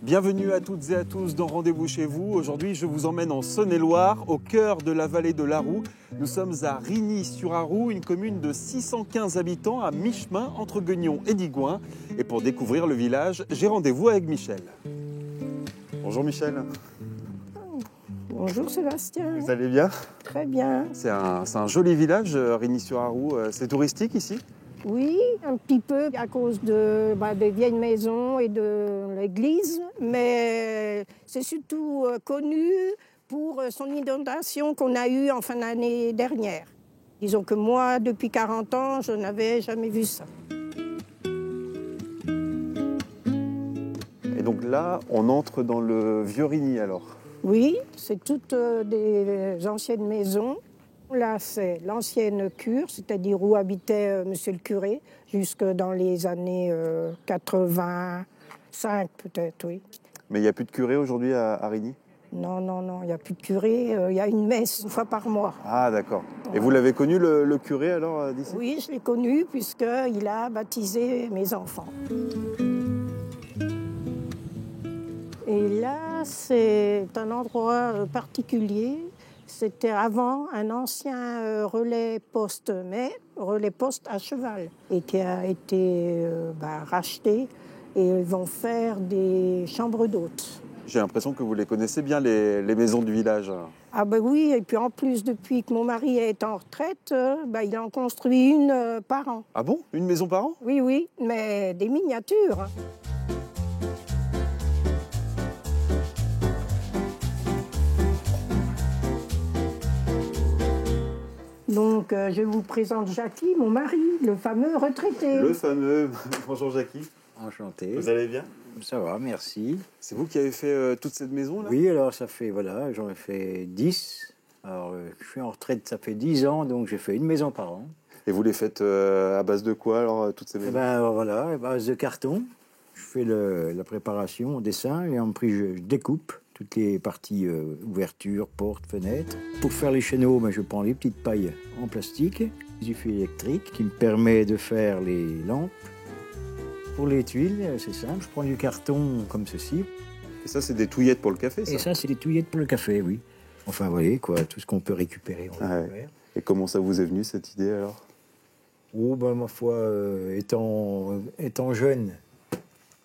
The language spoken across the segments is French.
Bienvenue à toutes et à tous dans Rendez-vous chez vous. Aujourd'hui, je vous emmène en Saône-et-Loire, au cœur de la vallée de l'Aroux. Nous sommes à Rigny-sur-Aroux, une commune de 615 habitants à mi-chemin entre Gueugnon et Digoin. Et pour découvrir le village, j'ai rendez-vous avec Michel. Bonjour Michel. Bonjour Sébastien. Vous allez bien? Très bien. C'est un joli village, Rigny-sur-Aroux. C'est touristique ici? Oui, un petit peu à cause des vieilles maisons et de l'église, mais c'est surtout connu pour son inondation qu'on a eue en fin d'année dernière. Disons que moi, depuis 40 ans, je n'avais jamais vu ça. Et donc là, on entre dans le vieux Rigny alors? Oui, c'est toutes des anciennes maisons. Là, c'est l'ancienne cure, c'est-à-dire où habitait monsieur le curé, jusque dans les années 85 peut-être, oui. Mais il n'y a plus de curé aujourd'hui à Rigny? Non, il n'y a plus de curé. Il y a une messe une fois par mois. Ah, d'accord. Et vous l'avez connu, le curé, alors, d'ici? Oui, je l'ai connu, puisqu'il a baptisé mes enfants. Et là, c'est un endroit particulier. C'était avant un ancien relais poste, mais relais poste à cheval, et qui a été racheté. Et ils vont faire des chambres d'hôtes. J'ai l'impression que vous les connaissez bien, les maisons du village. Ah ben oui, et puis en plus, depuis que mon mari est en retraite, il en construit une par an. Ah bon? Une maison par an? Oui, mais des miniatures. Donc, je vous présente Jackie, mon mari, le fameux retraité. Le fameux. Bonjour Jackie. Enchanté. Vous allez bien? Ça va, merci. C'est vous qui avez fait toute cette maison là? Oui, alors ça fait, j'en ai fait 10. Alors, je suis en retraite, ça fait 10 ans, donc j'ai fait une maison par an. Et vous les faites à base de quoi alors, toutes ces maisons? À base de carton. Je fais la préparation, dessin, et après je découpe toutes les parties ouverture, portes, fenêtres. Pour faire les chéneaux, je prends les petites pailles en plastique, des fils électriques qui me permet de faire les lampes. Pour les tuiles, c'est simple, je prends du carton comme ceci. Et ça, c'est des touillettes pour le café, ça? Et ça, c'est des touillettes pour le café, oui. Enfin, vous voyez, quoi, tout ce qu'on peut récupérer, on récupère. Et comment ça vous est venu, cette idée, alors? Oh, ma foi, étant jeune,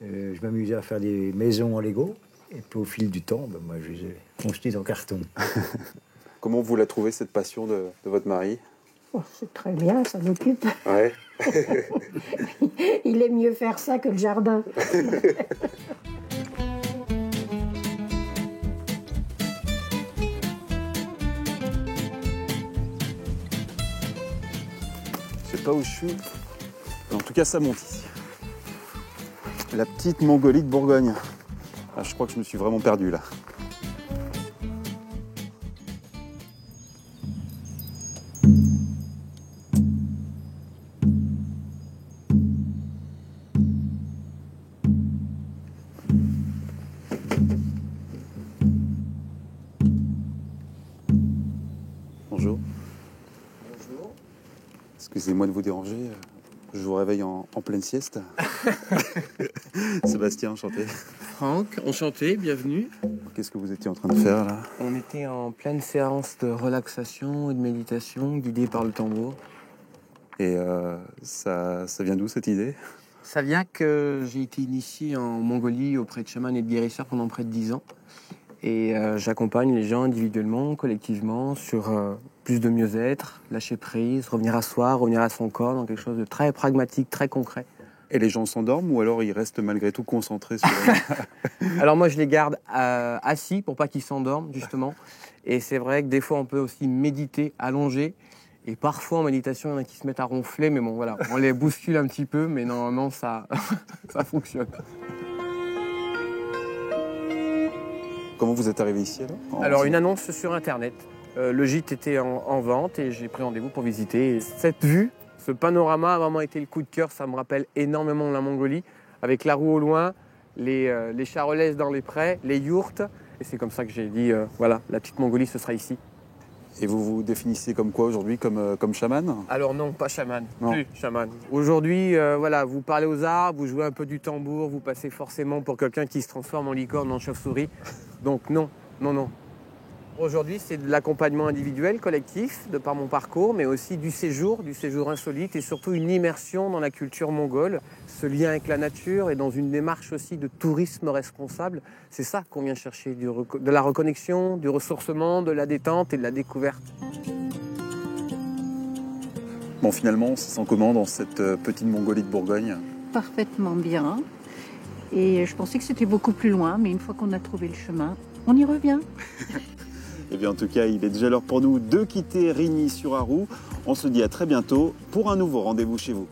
je m'amusais à faire des maisons en Lego. Et puis, au fil du temps, moi, je les ai construites en carton. Comment vous la trouvez, cette passion de votre mari? Oh, c'est très bien, ça m'occupe. Ouais. Il aime mieux faire ça que le jardin. Je sais pas où je suis. En tout cas, ça monte ici. La petite Mongolie de Bourgogne. Ah, je crois que je me suis vraiment perdu là. Bonjour. Bonjour. Excusez-moi de vous déranger. Je vous réveille en pleine sieste. Sébastien, enchanté. Franck, enchanté, bienvenue. Qu'est-ce que vous étiez en train de faire là? On était en pleine séance de relaxation et de méditation guidée par le tambour. Et ça vient d'où cette idée? Ça vient que j'ai été initié en Mongolie auprès de chamans et de guérisseurs pendant près de 10 ans. Et j'accompagne les gens individuellement, collectivement, sur plus de mieux-être, lâcher prise, revenir à soi, revenir à son corps, dans quelque chose de très pragmatique, très concret. Et les gens s'endorment ou alors ils restent malgré tout concentrés sur... Alors moi je les garde assis pour pas qu'ils s'endorment justement. Et c'est vrai que des fois on peut aussi méditer allongé. Et parfois en méditation il y en a qui se mettent à ronfler, mais bon voilà, on les bouscule un petit peu, mais normalement ça, ça fonctionne. Comment vous êtes arrivé ici alors? Alors une annonce sur internet. Le gîte était en vente et j'ai pris rendez-vous pour visiter. Et cette vue, ce panorama a vraiment été le coup de cœur. Ça me rappelle énormément la Mongolie, avec la roue au loin, les charolaises dans les prés, les yourtes. Et c'est comme ça que j'ai dit, voilà, la petite Mongolie, ce sera ici. Et vous vous définissez comme quoi aujourd'hui, comme chaman? Alors non, pas chaman, Non. plus chaman. Aujourd'hui, voilà, vous parlez aux arbres, vous jouez un peu du tambour, vous passez forcément pour quelqu'un qui se transforme en licorne, en chauve-souris. Donc non, non, non. Aujourd'hui, c'est de l'accompagnement individuel, collectif, de par mon parcours, mais aussi du séjour insolite et surtout une immersion dans la culture mongole, ce lien avec la nature et dans une démarche aussi de tourisme responsable. C'est ça qu'on vient chercher, de la reconnexion, du ressourcement, de la détente et de la découverte. Bon, finalement, on se sent comment dans cette petite Mongolie de Bourgogne? Parfaitement bien. Et je pensais que c'était beaucoup plus loin, mais une fois qu'on a trouvé le chemin, on y revient. Eh bien, en tout cas, il est déjà l'heure pour nous de quitter Rigny-sur-Arroux. On se dit à très bientôt pour un nouveau rendez-vous chez vous.